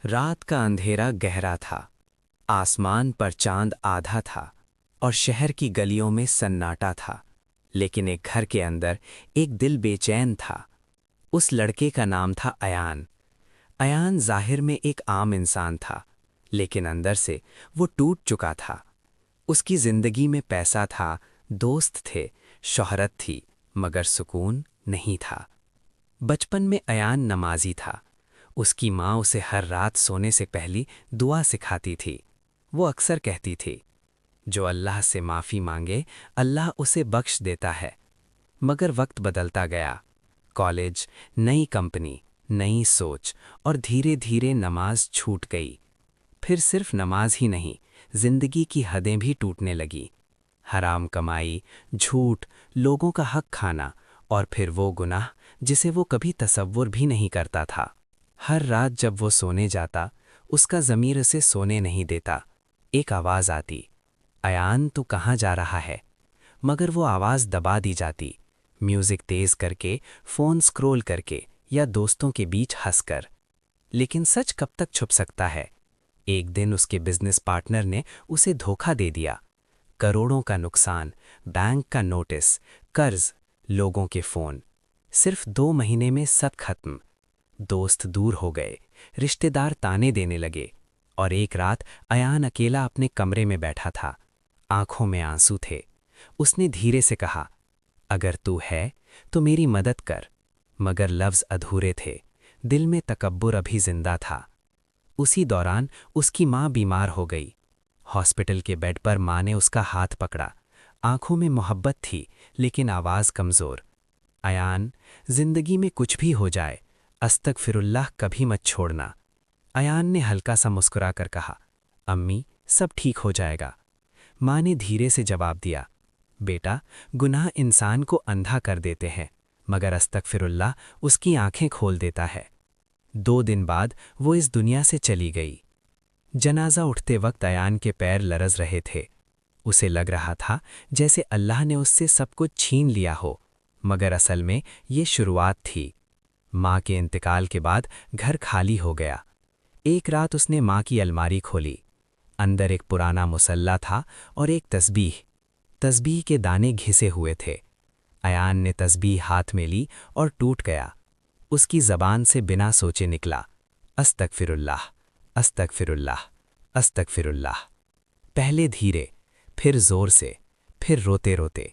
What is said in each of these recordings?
रात का अंधेरा गहरा था। आसमान पर चांद आधा था और शहर की गलियों में सन्नाटा था। लेकिन एक घर के अंदर एक दिल बेचैन था। उस लड़के का नाम था अयान। अयान ज़ाहिर में एक आम इंसान था, लेकिन अंदर से वो टूट चुका था। उसकी जिंदगी में पैसा था, दोस्त थे, शोहरत थी, मगर सुकून नहीं था। बचपन में अयान नमाजी था। उसकी माँ उसे हर रात सोने से पहले दुआ सिखाती थी। वो अक्सर कहती थी, जो अल्लाह से माफ़ी मांगे अल्लाह उसे बख्श देता है। मगर वक्त बदलता गया। कॉलेज, नई कंपनी, नई सोच, और धीरे धीरे नमाज छूट गई। फिर सिर्फ नमाज ही नहीं, जिंदगी की हदें भी टूटने लगी। हराम कमाई, झूठ, लोगों का हक खाना, और फिर वो गुनाह जिसे वो कभी तसव्वुर भी नहीं करता था। हर रात जब वो सोने जाता, उसका ज़मीर उसे सोने नहीं देता। एक आवाज़ आती, अयान तू कहाँ जा रहा है? मगर वो आवाज़ दबा दी जाती, म्यूज़िक तेज़ करके, फ़ोन स्क्रॉल करके, या दोस्तों के बीच हंसकर। लेकिन सच कब तक छुप सकता है? एक दिन उसके बिजनेस पार्टनर ने उसे धोखा दे दिया। करोड़ों का नुकसान, बैंक का नोटिस, कर्ज, लोगों के फ़ोन। सिर्फ 2 महीने में सब खत्म। दोस्त दूर हो गए, रिश्तेदार ताने देने लगे, और एक रात अयान अकेला अपने कमरे में बैठा था। आंखों में आंसू थे। उसने धीरे से कहा, अगर तू है तो मेरी मदद कर। मगर लफ्ज़ अधूरे थे, दिल में तकब्बुर अभी जिंदा था। उसी दौरान उसकी माँ बीमार हो गई। हॉस्पिटल के बेड पर माँ ने उसका हाथ पकड़ा। आंखों में मोहब्बत थी, लेकिन आवाज़ कमज़ोर। अयान, जिंदगी में कुछ भी हो जाए, अस्तगफिरुल्लाह कभी मत छोड़ना। अयान ने हल्का सा मुस्कुरा कर कहा, अम्मी, सब ठीक हो जाएगा। माँ ने धीरे से जवाब दिया, बेटा, गुनाह इंसान को अंधा कर देते हैं, मगर अस्तगफिरुल्लाह उसकी आंखें खोल देता है। 2 दिन बाद वो इस दुनिया से चली गई। जनाजा उठते वक्त अयान के पैर लरज रहे थे। उसे लग रहा था जैसे अल्लाह ने उससे सब कुछ छीन लिया हो, मगर असल में ये शुरुआत थी। माँ के इंतकाल के बाद घर खाली हो गया। एक रात उसने माँ की अलमारी खोली। अंदर एक पुराना मुसल्ला था और एक तस्बीह। तस्बीह के दाने घिसे हुए थे। अयान ने तस्बीह हाथ में ली और टूट गया। उसकी ज़बान से बिना सोचे निकला, अस्तगफिरुल्लाह, अस्तगफिरुल्लाह, अस्तगफिरुल्लाह। पहले धीरे, फिर ज़ोर से, फिर रोते रोते।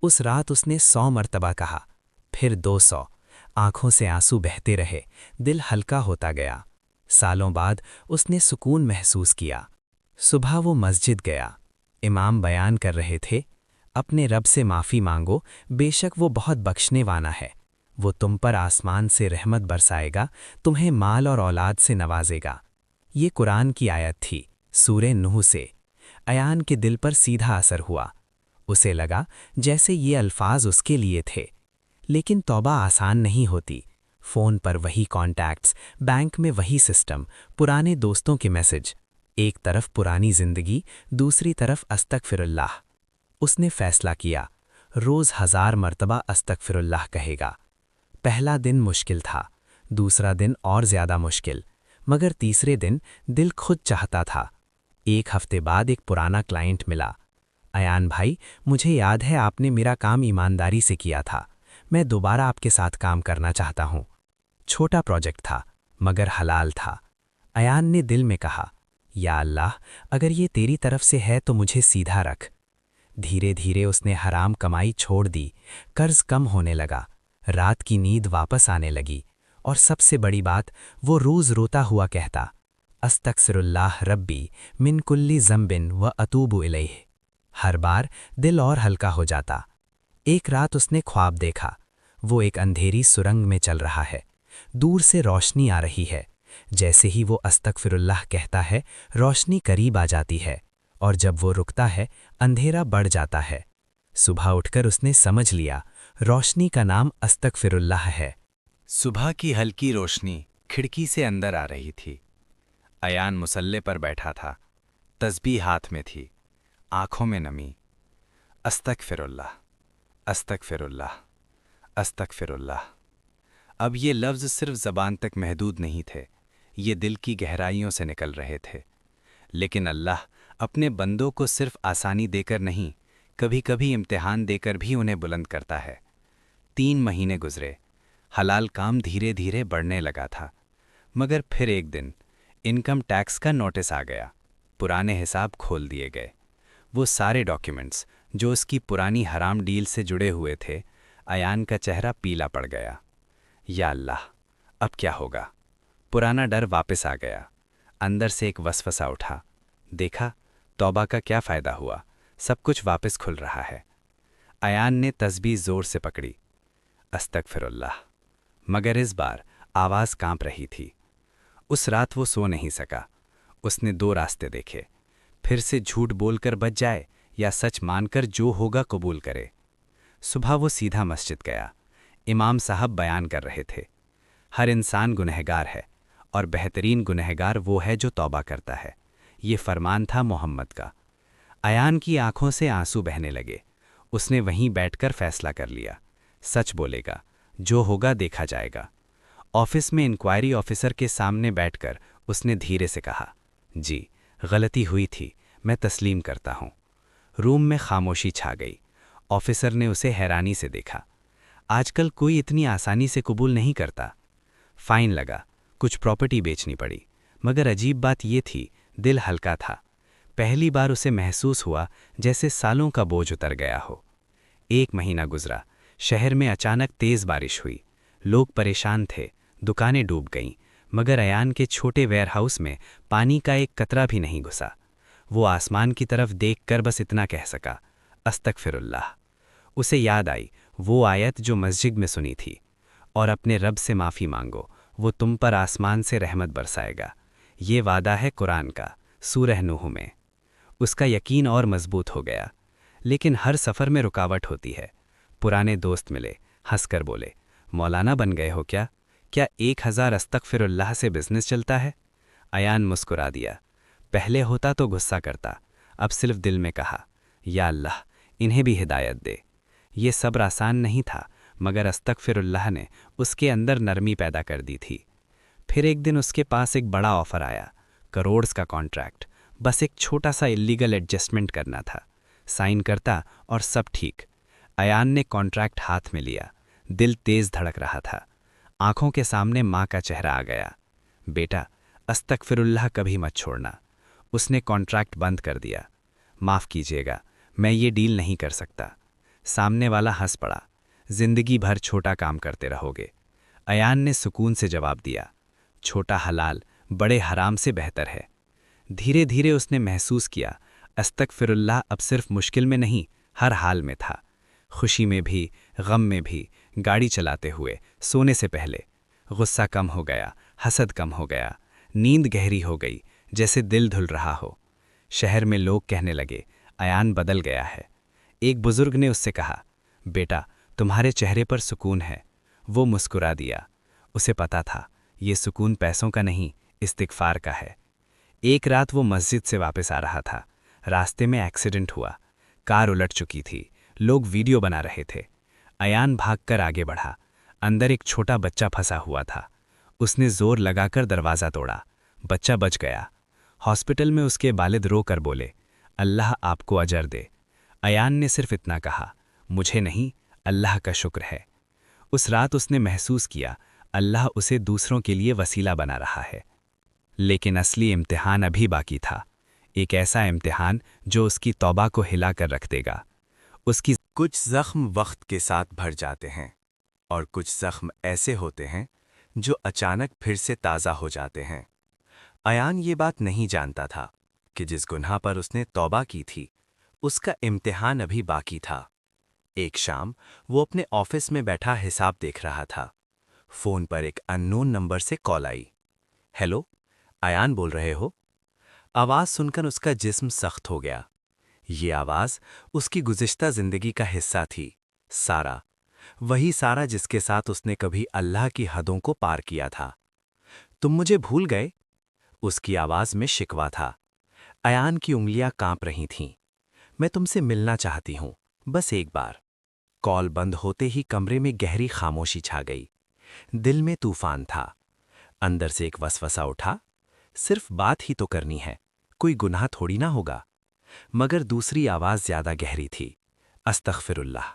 उस रात उसने 100 मर्तबा कहा, फिर 200। आंखों से आंसू बहते रहे, दिल हल्का होता गया। सालों बाद उसने सुकून महसूस किया। सुबह वो मस्जिद गया। इमाम बयान कर रहे थे, अपने रब से माफ़ी मांगो, बेशक वो बहुत बख्शने वाला है। वो तुम पर आसमान से रहमत बरसाएगा, तुम्हें माल और औलाद से नवाजेगा। ये कुरान की आयत थी, सूरे नूह से। अयान के दिल पर सीधा असर हुआ। उसे लगा जैसे ये अल्फाज उसके लिए थे। लेकिन तौबा आसान नहीं होती। फ़ोन पर वही कॉन्टैक्ट्स, बैंक में वही सिस्टम, पुराने दोस्तों के मैसेज। एक तरफ पुरानी ज़िंदगी, दूसरी तरफ अस्तगफिरुल्लाह। उसने फैसला किया, रोज़ 1000 मर्तबा अस्तगफिरुल्लाह कहेगा। पहला दिन मुश्किल था, दूसरा दिन और ज़्यादा मुश्किल, मगर तीसरे दिन दिल खुद चाहता था। एक हफ्ते बाद एक पुराना क्लाइंट मिला। अयान भाई, मुझे याद है आपने मेरा काम ईमानदारी से किया था। मैं दोबारा आपके साथ काम करना चाहता हूँ। छोटा प्रोजेक्ट था, मगर हलाल था। अयान ने दिल में कहा, या अल्लाह, अगर ये तेरी तरफ से है तो मुझे सीधा रख। धीरे धीरे उसने हराम कमाई छोड़ दी, कर्ज कम होने लगा, रात की नींद वापस आने लगी, और सबसे बड़ी बात, वो रोज़ रोता हुआ कहता, अस्तगफिरुल्लाह रब्बी मिन कुल्ली ज़म्बिन व अतूबु इलैह। हर बार दिल और हल्का हो जाता। एक रात उसने ख्वाब देखा, वो एक अंधेरी सुरंग में चल रहा है। दूर से रोशनी आ रही है। जैसे ही वो अस्तगफिरुल्लाह कहता है, रोशनी करीब आ जाती है, और जब वो रुकता है, अंधेरा बढ़ जाता है। सुबह उठकर उसने समझ लिया, रोशनी का नाम अस्तगफिरुल्लाह है। सुबह की हल्की रोशनी खिड़की से अंदर आ रही थी। अयान मुसल्ले पर बैठा था, तस्बीह हाथ में थी, आंखों में नमी। अस्तगफिरुल्लाह, अस्तगफिरुल्लाह, अस्तगफिरुल्लाह। अब ये लफ्ज़ सिर्फ ज़बान तक महदूद नहीं थे, یہ دل کی گہرائیوں سے نکل رہے تھے۔ لیکن اللہ اپنے بندوں کو صرف آسانی دے کر نہیں، کبھی کبھی امتحان دے کر بھی انہیں بلند کرتا ہے۔ 3 مہینے گزرے، حلال کام دھیرے دھیرے بڑھنے لگا تھا، مگر پھر ایک دن انکم ٹیکس کا نوٹس آ گیا۔ پرانے حساب کھول دیے گئے، وہ سارے ڈاکیومنٹس جو اس کی پرانی حرام ڈیل سے جڑے ہوئے تھے۔ ایان کا چہرہ پیلا پڑ گیا۔ یا اللہ، اب کیا ہوگا؟ پرانا ڈر واپس آ گیا۔ اندر سے ایک وسوسہ اٹھا، دیکھا توبہ کا کیا فائدہ ہوا، سب کچھ واپس کھل رہا ہے۔ ایان نے تسبیح زور سے پکڑی، استغفر اللہ، مگر اس بار آواز کانپ رہی تھی۔ اس رات وہ سو نہیں سکا۔ اس نے 2 راستے دیکھے، پھر سے جھوٹ بول کر بچ جائے یا سچ مان کر جو ہوگا قبول کرے۔ صبح وہ سیدھا مسجد گیا۔ امام صاحب بیان کر رہے تھے، ہر انسان گنہگار ہے اور بہترین گنہگار وہ ہے جو توبہ کرتا ہے۔ یہ فرمان تھا محمد کا۔ ایان کی آنکھوں سے آنسو بہنے لگے۔ اس نے وہیں بیٹھ کر فیصلہ کر لیا، سچ بولے گا، جو ہوگا دیکھا جائے گا۔ آفس میں انکوائری آفیسر کے سامنے بیٹھ کر اس نے دھیرے سے کہا، جی غلطی ہوئی تھی، میں تسلیم کرتا ہوں۔ روم میں خاموشی چھا گئی۔ آفیسر نے اسے حیرانی سے دیکھا۔ آج کل کوئی اتنی آسانی سے قبول نہیں کرتا۔ فائن لگا، کچھ پراپرٹی بیچنی پڑی، مگر عجیب بات یہ تھی، دل ہلکا تھا۔ پہلی بار اسے محسوس ہوا جیسے سالوں کا بوجھ اتر گیا ہو۔ 1 مہینہ گزرا، شہر میں اچانک تیز بارش ہوئی، لوگ پریشان تھے، دکانیں ڈوب گئیں، مگر ایان کے چھوٹے ویئر ہاؤس میں پانی کا ایک قطرہ بھی نہیں گھسا۔ وہ آسمان کی طرف دیکھ کر بس اتنا کہہ سکا، استغفر اللہ۔ اسے یاد آئی وہ آیت جو مسجد میں سنی تھی، اور اپنے رب سے معافی مانگو، وہ تم پر آسمان سے رحمت برسائے گا۔ یہ وعدہ ہے قرآن کا، سورہ نوح میں۔ اس کا یقین اور مضبوط ہو گیا۔ لیکن ہر سفر میں رکاوٹ ہوتی ہے۔ پرانے دوست ملے، ہنس کر بولے، مولانا بن گئے ہو کیا؟ کیا 1000 استغفر اللہ سے بزنس چلتا ہے؟ ایان مسکرا دیا، پہلے ہوتا تو غصہ کرتا، اب صرف دل میں کہا، یا اللہ انہیں بھی ہدایت دے۔ یہ صبر آسان نہیں تھا، مگر استغفر اللہ نے اس کے اندر نرمی پیدا کر دی تھی۔ پھر ایک دن اس کے پاس ایک بڑا آفر آیا، کروڑز کا کانٹریکٹ، بس ایک چھوٹا سا اللیگل ایڈجسٹمنٹ کرنا تھا، سائن کرتا اور سب ٹھیک۔ ایان نے کانٹریکٹ ہاتھ میں لیا، دل تیز دھڑک رہا تھا۔ آنکھوں کے سامنے ماں کا چہرہ آ گیا، بیٹا استغفر اللہ کبھی مت چھوڑنا۔ اس نے کانٹریکٹ بند کر دیا، معاف کیجیے گا، میں یہ ڈیل نہیں کر سکتا۔ سامنے والا ہنس پڑا، زندگی بھر چھوٹا کام کرتے رہو گے۔ ایان نے سکون سے جواب دیا، چھوٹا حلال بڑے حرام سے بہتر ہے۔ دھیرے دھیرے اس نے محسوس کیا، استغفر اللہ اب صرف مشکل میں نہیں، ہر حال میں تھا، خوشی میں بھی، غم میں بھی، گاڑی چلاتے ہوئے، سونے سے پہلے۔ غصہ کم ہو گیا، حسد کم ہو گیا، نیند گہری ہو گئی، جیسے دل دھل رہا ہو۔ شہر میں لوگ کہنے لگے، ایان بدل گیا ہے۔ ایک بزرگ نے اس سے کہا، بیٹا تمہارے چہرے پر سکون ہے۔ وہ مسکرا دیا، اسے پتا تھا یہ سکون پیسوں کا نہیں، استغفار کا ہے۔ ایک رات وہ مسجد سے واپس آ رہا تھا، راستے میں ایکسیڈنٹ ہوا، کار الٹ چکی تھی، لوگ ویڈیو بنا رہے تھے۔ ایان بھاگ کر آگے بڑھا، اندر ایک چھوٹا بچہ پھنسا ہوا تھا۔ اس نے زور لگا کر دروازہ توڑا، بچہ بچ گیا۔ ہاسپٹل میں اس کے والد رو کر بولے، اللہ آپ کو اجر دے۔ ایان نے صرف اتنا کہا، مجھے نہیں، اللہ کا شکر ہے۔ اس رات اس نے محسوس کیا، اللہ اسے دوسروں کے لیے وسیلہ بنا رہا ہے۔ لیکن اصلی امتحان ابھی باقی تھا، ایک ایسا امتحان جو اس کی توبہ کو ہلا کر رکھ دے گا۔ اس کی کچھ زخم وقت کے ساتھ بھر جاتے ہیں، اور کچھ زخم ایسے ہوتے ہیں جو اچانک پھر سے تازہ ہو جاتے ہیں۔ ایان یہ بات نہیں جانتا تھا کہ جس گناہ پر اس نے توبہ کی تھی، اس کا امتحان ابھی باقی تھا۔ ایک شام وہ اپنے آفس میں بیٹھا حساب دیکھ رہا تھا۔ فون پر ایک ان نون نمبر سے کال آئی۔ ہیلو، ایان بول رہے ہو؟ آواز سن کر اس کا جسم سخت ہو گیا۔ یہ آواز اس کی گزشتہ زندگی کا حصہ تھی، سارا، وہی سارا جس کے ساتھ اس نے کبھی اللہ کی حدوں کو پار کیا تھا۔ تم مجھے بھول گئے؟ اس کی آواز میں شکوہ تھا۔ ایان کی انگلیاں کانپ رہی تھیں۔ میں تم سے ملنا چاہتی ہوں، بس ایک بار۔ کال بند ہوتے ہی کمرے میں گہری خاموشی چھا گئی۔ دل میں طوفان تھا۔ اندر سے ایک وسوسہ اٹھا، صرف بات ہی تو کرنی ہے، کوئی گناہ تھوڑی نہ ہوگا۔ مگر دوسری آواز زیادہ گہری تھی، استغفر اللہ۔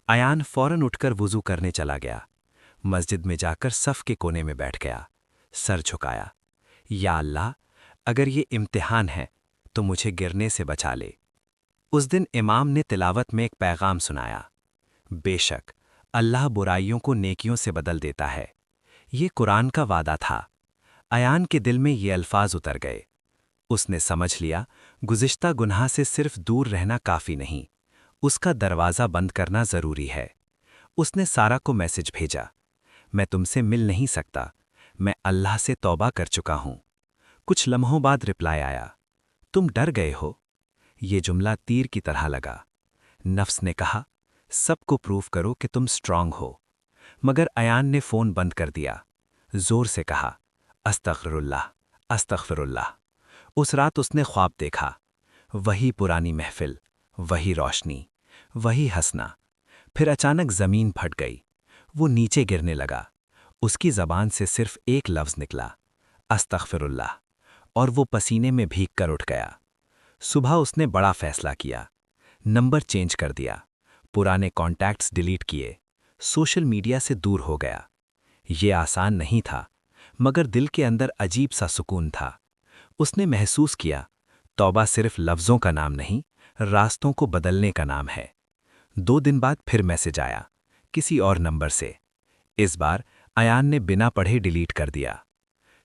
ایان فوراً اٹھ کر وضو کرنے چلا گیا، مسجد میں جا کر صف کے کونے میں بیٹھ گیا، سر جھکایا، یا اللہ، اگر یہ امتحان ہے تو مجھے گرنے سے بچا لے۔ اس دن امام نے تلاوت میں ایک پیغام سنایا، بے شک اللہ برائیوں کو نیکیوں سے بدل دیتا ہے۔ یہ قرآن کا وعدہ تھا۔ ایان کے دل میں یہ الفاظ اتر گئے۔ اس نے سمجھ لیا گزشتہ گناہ سے صرف دور رہنا کافی نہیں، اس کا دروازہ بند کرنا ضروری ہے۔ اس نے سارا کو میسج بھیجا، میں تم سے مل نہیں سکتا، میں اللہ سے توبہ کر چکا ہوں۔ کچھ لمحوں بعد رپلائی آیا، تم ڈر گئے ہو؟ یہ جملہ تیر کی طرح لگا۔ نفس نے کہا، سب کو پروف کرو کہ تم سٹرونگ ہو۔ مگر ایان نے فون بند کر دیا، زور سے کہا، استغفر اللہ، استغفر اللہ۔ اس رات اس نے خواب دیکھا، وہی پرانی محفل، وہی روشنی، وہی ہنسنا۔ پھر اچانک زمین پھٹ گئی، وہ نیچے گرنے لگا۔ اس کی زبان سے صرف ایک لفظ نکلا، استغفر اللہ، اور وہ پسینے میں بھیگ کر اٹھ گیا۔ صبح اس نے بڑا فیصلہ کیا، نمبر چینج کر دیا، پرانے کانٹیکٹس ڈیلیٹ کیے، سوشل میڈیا سے دور ہو گیا۔ یہ آسان نہیں تھا، مگر دل کے اندر عجیب سا سکون تھا۔ اس نے محسوس کیا، توبہ صرف لفظوں کا نام نہیں، راستوں کو بدلنے کا نام ہے۔ 2 دن بعد پھر میسج آیا، کسی اور نمبر سے۔ اس بار ایان نے بنا پڑھے ڈیلیٹ کر دیا۔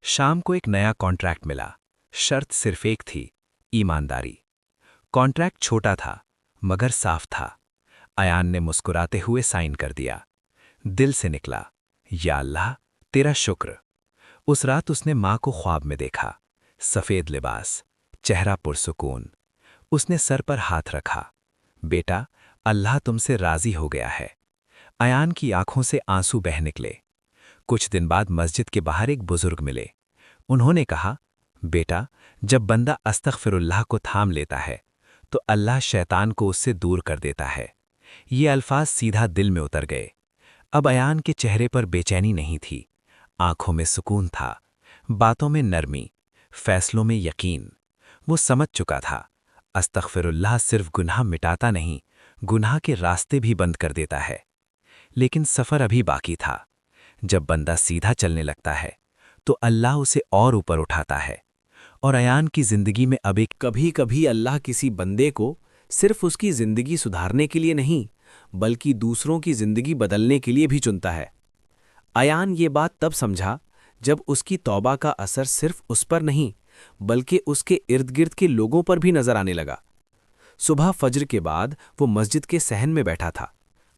شام کو ایک نیا کانٹریکٹ ملا، شرط صرف ایک تھی، ایمانداری۔ کانٹریکٹ چھوٹا تھا، مگر صاف تھا۔ ایان نے مسکراتے ہوئے سائن کر دیا۔ دل سے نکلا، یا اللہ، تیرا شکر۔ اس رات اس نے ماں کو خواب میں دیکھا، سفید لباس، چہرہ پرسکون۔ اس نے سر پر ہاتھ رکھا، بیٹا، اللہ تم سے راضی ہو گیا ہے۔ ایان کی آنکھوں سے آنسو بہہ نکلے۔ کچھ دن بعد مسجد کے باہر ایک بزرگ ملے۔ انہوں نے کہا، بیٹا، جب بندہ استغفر اللہ کو تھام لیتا ہے تو اللہ شیطان کو اس سے دور کر دیتا ہے۔ یہ الفاظ سیدھا دل میں اتر گئے۔ اب ایان کے چہرے پر بے چینی نہیں تھی، آنکھوں میں سکون تھا، باتوں میں نرمی، فیصلوں میں یقین۔ وہ سمجھ چکا تھا، استغفر اللہ صرف گناہ مٹاتا نہیں، گناہ کے راستے بھی بند کر دیتا ہے۔ لیکن سفر ابھی باقی تھا۔ جب بندہ سیدھا چلنے لگتا ہے تو اللہ اسے اور اوپر اٹھاتا ہے۔ اور ایان کی زندگی میں اب ایک کبھی کبھی اللہ کسی بندے کو صرف اس کی زندگی سدھارنے کے لیے نہیں، بلکہ دوسروں کی زندگی بدلنے کے لیے بھی چنتا ہے۔ ایان یہ بات تب سمجھا جب اس کی توبہ کا اثر صرف اس پر نہیں، بلکہ اس کے ارد گرد کے لوگوں پر بھی نظر آنے لگا۔ صبح فجر کے بعد وہ مسجد کے صحن میں بیٹھا تھا،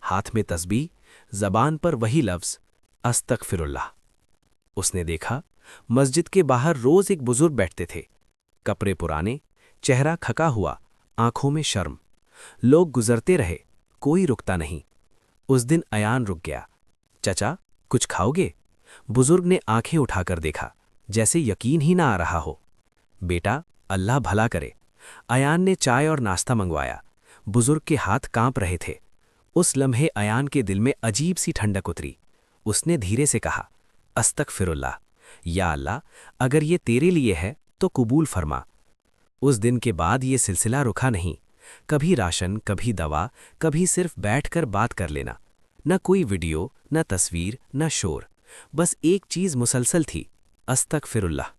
ہاتھ میں تسبیح، زبان پر وہی لفظ، استغفر اللہ۔ اس نے دیکھا مسجد کے باہر روز ایک بزرگ بیٹھتے تھے، کپڑے پرانے، چہرہ کھکا ہوا، آنکھوں میں شرم۔ لوگ گزرتے رہے، کوئی رکتا نہیں۔ اس دن ایان رک گیا۔ چچا، کچھ کھاؤ گے؟ بزرگ نے آنکھیں اٹھا کر دیکھا، جیسے یقین ہی نہ آ رہا ہو۔ بیٹا، اللہ بھلا کرے۔ ایان نے چائے اور ناشتہ منگوایا۔ بزرگ کے ہاتھ کانپ رہے تھے۔ اس لمحے ایان کے دل میں عجیب سی ٹھنڈک اتری۔ اس نے دھیرے سے کہا، استغفر اللہ، یا اللہ، اگر یہ تیرے لیے ہے تو قبول فرما۔ اس دن کے بعد یہ سلسلہ رکا نہیں۔ کبھی راشن، کبھی دوا، کبھی صرف بیٹھ کر بات کر لینا۔ نہ کوئی ویڈیو، نہ تصویر، نہ شور، بس ایک چیز مسلسل تھی، استغفر اللہ۔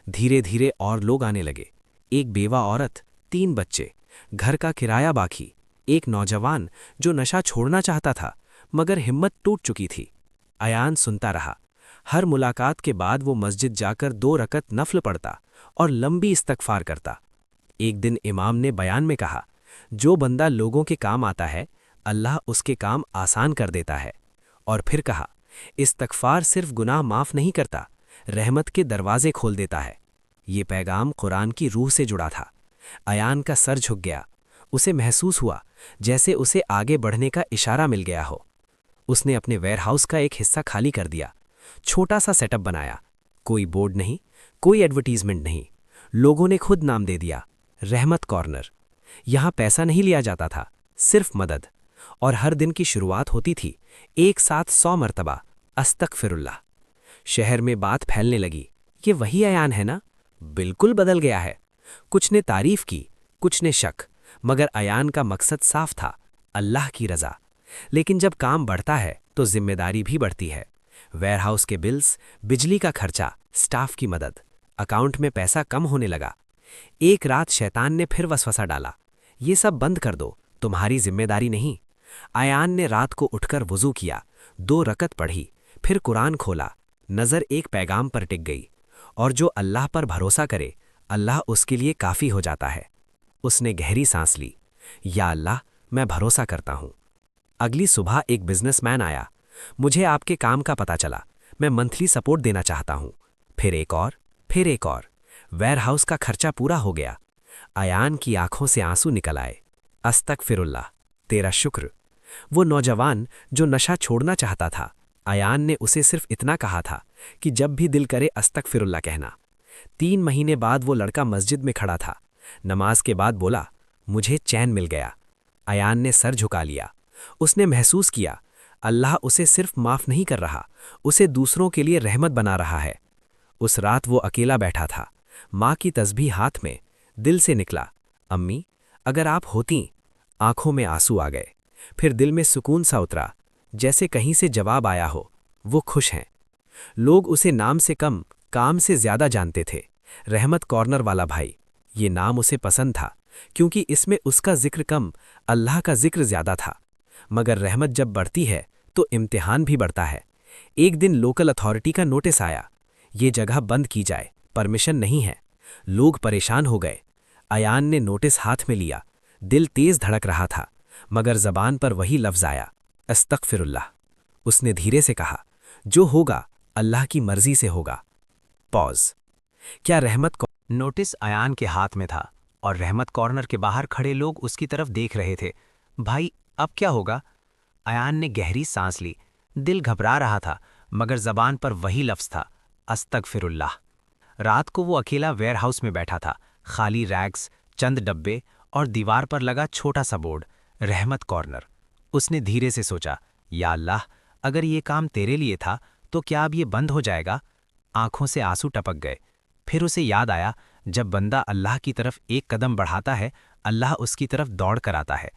دھیرے دھیرے اور لوگ آنے لگے، ایک بیوہ عورت، 3 بچے، گھر کا کرایہ باقی، ایک نوجوان جو نشہ چھوڑنا چاہتا تھا مگر ہمت ٹوٹ چکی تھی۔ ایان سنتا رہا۔ ہر ملاقات کے بعد وہ مسجد جا کر 2 رکعت نفل پڑھتا اور لمبی استغفار کرتا۔ ایک دن امام نے بیان میں کہا، جو بندہ لوگوں کے کام آتا ہے اللہ اس کے کام آسان کر دیتا ہے۔ اور پھر کہا، استغفار صرف گناہ معاف نہیں کرتا، رحمت کے دروازے کھول دیتا ہے۔ یہ پیغام قرآن کی روح سے جڑا تھا۔ ایان کا سر جھک گیا۔ اسے محسوس ہوا جیسے اسے آگے بڑھنے کا اشارہ مل گیا ہو۔ اس نے اپنے ویئر ہاؤس کا ایک حصہ خالی کر دیا، چھوٹا سا سیٹ اپ بنایا، کوئی بورڈ نہیں، کوئی ایڈورٹیزمنٹ نہیں۔ لوگوں نے خود نام دے دیا، رحمت کارنر۔ یہاں پیسہ نہیں لیا جاتا تھا، صرف مدد۔ اور ہر دن کی شروعات ہوتی تھی ایک ساتھ 100 مرتبہ استغفر اللہ۔ शहर में बात फैलने लगी, ये वही अयान है ना? बिल्कुल बदल गया है। कुछ ने तारीफ की, कुछ ने शक, मगर अयान का मकसद साफ था, अल्लाह की रज़ा। लेकिन जब काम बढ़ता है तो जिम्मेदारी भी बढ़ती है। वेयरहाउस के बिल्स, बिजली का खर्चा, स्टाफ की मदद, अकाउंट में पैसा कम होने लगा। एक रात शैतान ने फिर वसवसा डाला, ये सब बंद कर दो, तुम्हारी जिम्मेदारी नहीं। अयान ने रात को उठकर वुज़ू किया, 2 रकत पढ़ी, फिर कुरान खोला। नज़र एक पैगाम पर टिक गई, और जो अल्लाह पर भरोसा करे, अल्लाह उसके लिए काफ़ी हो जाता है। उसने गहरी सांस ली, या अल्लाह, मैं भरोसा करता हूँ। अगली सुबह एक बिजनेसमैन आया, मुझे आपके काम का पता चला, मैं मंथली सपोर्ट देना चाहता हूँ। फिर एक और, फिर एक और। वेयरहाउस का खर्चा पूरा हो गया। अयान की आंखों से आंसू निकल आए। अस्तगफिरुल्लाह, तेरा शुक्र। वो नौजवान जो नशा छोड़ना चाहता था, अयान ने उसे सिर्फ इतना कहा था कि जब भी दिल करे अस्तगफिरुल्लाह कहना। 3 महीने बाद वो लड़का मस्जिद में खड़ा था। नमाज के बाद बोला, मुझे चैन मिल गया। अयान ने सर झुका लिया। उसने महसूस किया, अल्लाह उसे सिर्फ माफ नहीं कर रहा, उसे दूसरों के लिए रहमत बना रहा है। उस रात वो अकेला बैठा था, माँ की तस्बीह हाथ में। दिल से निकला, अम्मी, अगर आप होती। आंखों में आंसू आ गए। फिर दिल में सुकून सा उतरा, जैसे कहीं से जवाब आया हो, वो खुश हैं। लोग उसे नाम से कम, काम से ज्यादा जानते थे। रहमत कॉर्नर वाला भाई, ये नाम उसे पसंद था, क्योंकि इसमें उसका जिक्र कम, अल्लाह का जिक्र ज्यादा था। मगर रहमत जब बढ़ती है तो इम्तिहान भी बढ़ता है। एक दिन लोकल अथॉरिटी का नोटिस आया, ये जगह बंद की जाए, परमिशन नहीं है। लोग परेशान हो गए। अयान ने नोटिस हाथ में लिया। दिल तेज धड़क रहा था, मगर जबान पर वही लफ्ज आया, अस्तगफिरुल्लाह। उसने धीरे से कहा, जो होगा अल्लाह की मर्जी से होगा। पॉज। क्या रहमत को नोटिस अयान के हाथ में था और रहमत कॉर्नर के बाहर खड़े लोग उसकी तरफ देख रहे थे। भाई, अब क्या होगा? अयान ने गहरी सांस ली। दिल घबरा रहा था, मगर जबान पर वही लफ्ज था, अस्तगफिरुल्लाह। रात को वो अकेला वेयरहाउस में बैठा था। खाली रैक्स, चंद डब्बे और दीवार पर लगा छोटा सा बोर्ड, रहमत कॉर्नर। उसने धीरे से सोचा, या अल्लाह, अगर ये काम तेरे लिए था तो क्या अब ये बंद हो जाएगा? आंखों से आंसू टपक गए। फिर उसे याद आया, जब बंदा अल्लाह की तरफ एक कदम बढ़ाता है, अल्लाह उसकी तरफ दौड़ कर आता है।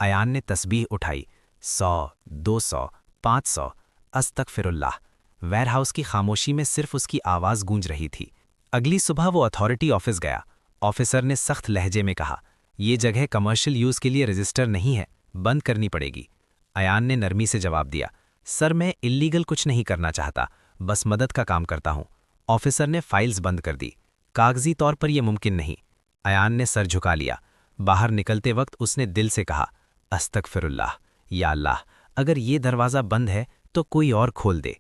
अयान ने तस्बीह उठाई, 100, 200, 500, अस्तगफिरुल्लाह। वेयरहाउस की खामोशी में सिर्फ उसकी आवाज़ गूंज रही थी। अगली सुबह वो अथॉरिटी ऑफिस गया। ऑफिसर ने सख्त लहजे में कहा, ये जगह कमर्शियल यूज़ के लिए रजिस्टर नहीं है, बंद करनी पड़ेगी। अयान ने नरमी से जवाब दिया, सर, मैं इल्लीगल कुछ नहीं करना चाहता, बस मदद का काम करता हूँ। ऑफिसर ने फाइल्स बंद कर दी। कागजी तौर पर यह मुमकिन नहीं। अयान ने सर झुका लिया। बाहर निकलते वक्त उसने दिल से कहा, अस्तगफिरुल्लाह, या अल्लाह, अगर ये दरवाज़ा बंद है तो कोई और खोल दे।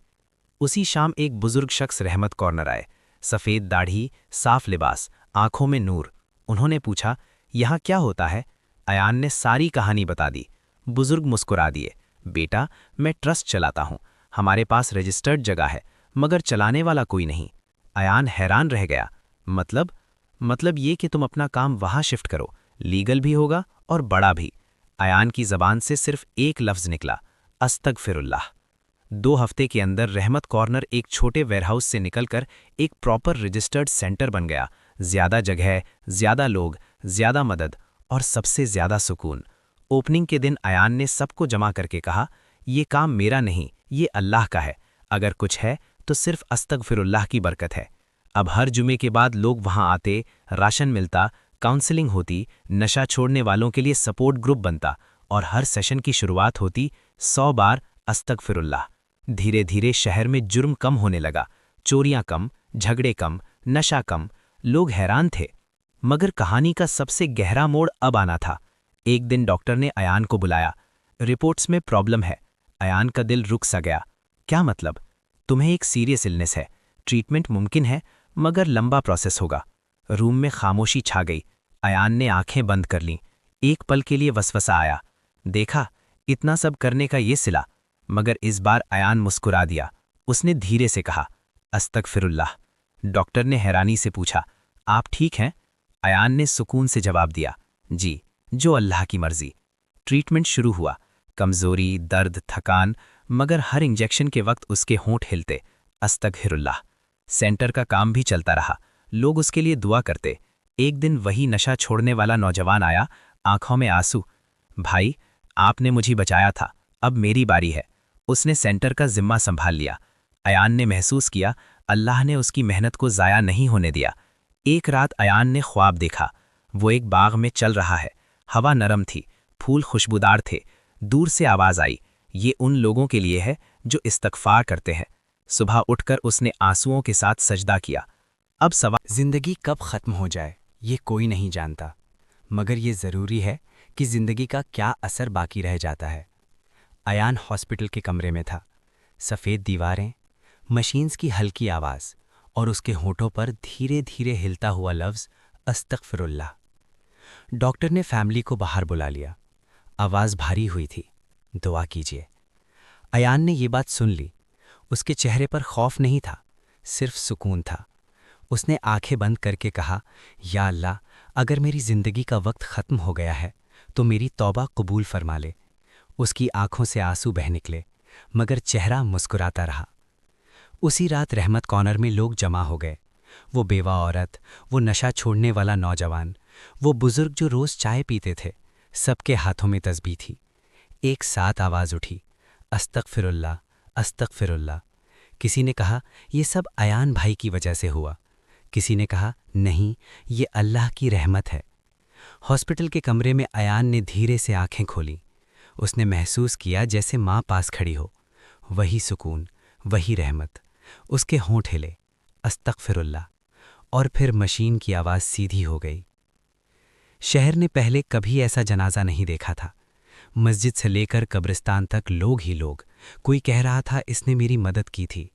उसी शाम एक बुजुर्ग शख्स रहमत कॉर्नर आए। सफ़ेद दाढ़ी, साफ लिबास, आंखों में नूर। उन्होंने पूछा, यहाँ क्या होता है? अयान ने सारी कहानी बता दी। बुजुर्ग मुस्कुरा दिए, बेटा, मैं ट्रस्ट चलाता हूँ, हमारे पास रजिस्टर्ड जगह है, मगर चलाने वाला कोई नहीं। अयान हैरान रह गया, मतलब ये कि तुम अपना काम वहाँ शिफ्ट करो, लीगल भी होगा और बड़ा भी। अयान की ज़बान से सिर्फ एक लफ्ज़ निकला, अस्तगफिरुल्लाह। 2 हफ्ते के अंदर रहमत कॉर्नर एक छोटे वेयरहाउस से निकलकर एक प्रॉपर रजिस्टर्ड सेंटर बन गया। ज़्यादा जगह, ज़्यादा लोग, ज़्यादा मदद और सबसे ज़्यादा सुकून। ओपनिंग के दिन अयान ने सबको जमा करके कहा, ये काम मेरा नहीं, ये अल्लाह का है। अगर कुछ है तो सिर्फ अस्तगफिरुल्लाह की बरकत है। अब हर जुमे के बाद लोग वहाँ आते, राशन मिलता, काउंसलिंग होती, नशा छोड़ने वालों के लिए सपोर्ट ग्रुप बनता और हर सेशन की शुरुआत होती 100 बार अस्तगफिरुल्लाह। धीरे धीरे शहर में जुर्म कम होने लगा, चोरियां कम, झगड़े कम, नशा कम। लोग हैरान थे, मगर कहानी का सबसे गहरा मोड़ अब आना था। एक दिन डॉक्टर ने अयान को बुलाया। रिपोर्ट्स में प्रॉब्लम है। अयान का दिल रुक सा गया। क्या मतलब? तुम्हें एक सीरियस इलनेस है, ट्रीटमेंट मुमकिन है, मगर लंबा प्रोसेस होगा। रूम में खामोशी छा गई। अयान ने आंखें बंद कर लीं। एक पल के लिए वसवसा आया, देखा, इतना सब करने का ये सिला। मगर इस बार अयान मुस्कुरा दिया। उसने धीरे से कहा, अस्तगफिरुल्लाह। डॉक्टर ने हैरानी से पूछा, आप ठीक हैं? अयान ने सुकून से जवाब दिया, जी, जो अल्लाह की मर्जी। ट्रीटमेंट शुरू हुआ। कमजोरी, दर्द, थकान, मगर हर इंजेक्शन के वक्त उसके होंठ हिलते। अस्तगफिरुल्लाह। सेंटर का काम भी चलता रहा, लोग उसके लिए दुआ करते। एक दिन वही नशा छोड़ने वाला नौजवान आया, आंखों में आंसू। भाई, आपने मुझे बचाया था, अब मेरी बारी है। उसने सेंटर का जिम्मा संभाल लिया। अयान ने महसूस किया अल्लाह ने उसकी मेहनत को ज़ाया नहीं होने दिया। एक रात अयान ने ख्वाब देखा, वो एक बाग में चल रहा है। हवा नरम थी, फूल खुशबूदार थे। दूर से आवाज़ आई, ये उन लोगों के लिए है जो इस्तगफार करते हैं। सुबह उठकर उसने आंसुओं के साथ सजदा किया। अब सवाल, जिंदगी कब ख़त्म हो जाए ये कोई नहीं जानता, मगर ये ज़रूरी है कि ज़िंदगी का क्या असर बाकी रह जाता है। अयान हॉस्पिटल के कमरे में था। सफ़ेद दीवारें, मशीन्स की हल्की आवाज़ और उसके होठों पर धीरे धीरे हिलता हुआ लफ्ज़ अस्तगफिरुल्लाह। डॉक्टर ने फैमिली को बाहर बुला लिया। आवाज़ भारी हुई थी, दुआ कीजिए। अयान ने ये बात सुन ली। उसके चेहरे पर खौफ नहीं था, सिर्फ सुकून था। उसने आंखें बंद करके कहा, या अल्लाह, अगर मेरी ज़िंदगी का वक्त ख़त्म हो गया है तो मेरी तौबा कबूल फरमा ले। उसकी आंखों से आंसू बह निकले, मगर चेहरा मुस्कुराता रहा। उसी रात रहमत कॉर्नर में लोग जमा हो गए। वो बेवा औरत, वो नशा छोड़ने वाला नौजवान, वो बुजुर्ग जो रोज़ चाय पीते थे, सबके हाथों में तस्बीह थी। एक साथ आवाज़ उठी, अस्तगफिरुल्लाह, अस्तगफिरुल्लाह। किसी ने कहा, ये सब अयान भाई की वजह से हुआ। किसी ने कहा, नहीं, ये अल्लाह की रहमत है। हॉस्पिटल के कमरे में अयान ने धीरे से आंखें खोली। उसने महसूस किया जैसे माँ पास खड़ी हो। वही सुकून, वही रहमत। उसके होंठ हिले, अस्तगफिरुल्लाह, और फिर मशीन की आवाज़ सीधी हो गई। शहर ने पहले कभी ऐसा जनाजा नहीं देखा था। मस्जिद से लेकर कब्रिस्तान तक लोग ही लोग। कोई कह रहा था इसने मेरी मदद की थी,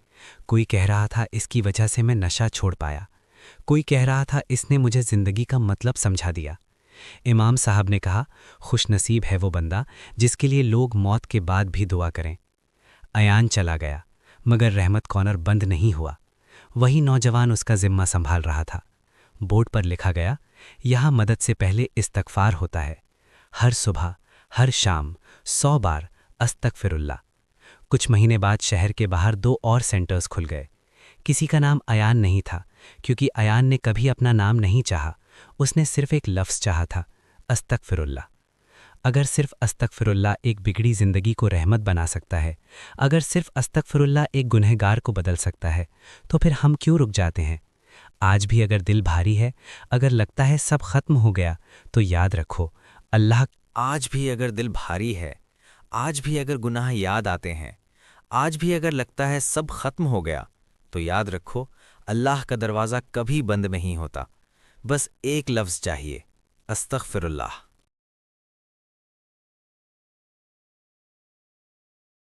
कोई कह रहा था इसकी वजह से मैं नशा छोड़ पाया, कोई कह रहा था इसने मुझे ज़िंदगी का मतलब समझा दिया। इमाम साहब ने कहा, खुशनसीब है वो बंदा जिसके लिए लोग मौत के बाद भी दुआ करें। अयान चला गया, मगर रहमत कॉर्नर बंद नहीं हुआ। वही नौजवान उसका जिम्मा संभाल रहा था। बोर्ड पर लिखा गया, यहाँ मदद से पहले इस्तगफार होता है। हर सुबह, हर शाम 100 बार अस्तगफिरुल्लाह। कुछ महीने बाद शहर के बाहर 2 और सेंटर्स खुल गए। किसी का नाम अयान नहीं था, क्योंकि अयान ने कभी अपना नाम नहीं चाहा। उसने सिर्फ एक लफ्ज़ चाहा था, अस्तगफिरुल्लाह। अगर सिर्फ अस्तगफिरुल्लाह एक बिगड़ी ज़िंदगी को रहमत बना सकता है, अगर सिर्फ अस्तगफिरुल्लाह एक गुनहगार को बदल सकता है, तो फिर हम क्यों रुक जाते हैं? आज भी अगर दिल भारी है, अगर लगता है सब खत्म हो गया, तो याद रखो अल्लाह। आज भी अगर दिल भारी है, आज भी अगर गुनाह याद आते हैं, आज भी अगर लगता है सब खत्म हो गया, तो याद रखो अल्लाह का दरवाज़ा कभी बंद नहीं होता। बस एक लफ्ज़ चाहिए, अस्तगफिरुल्लाह।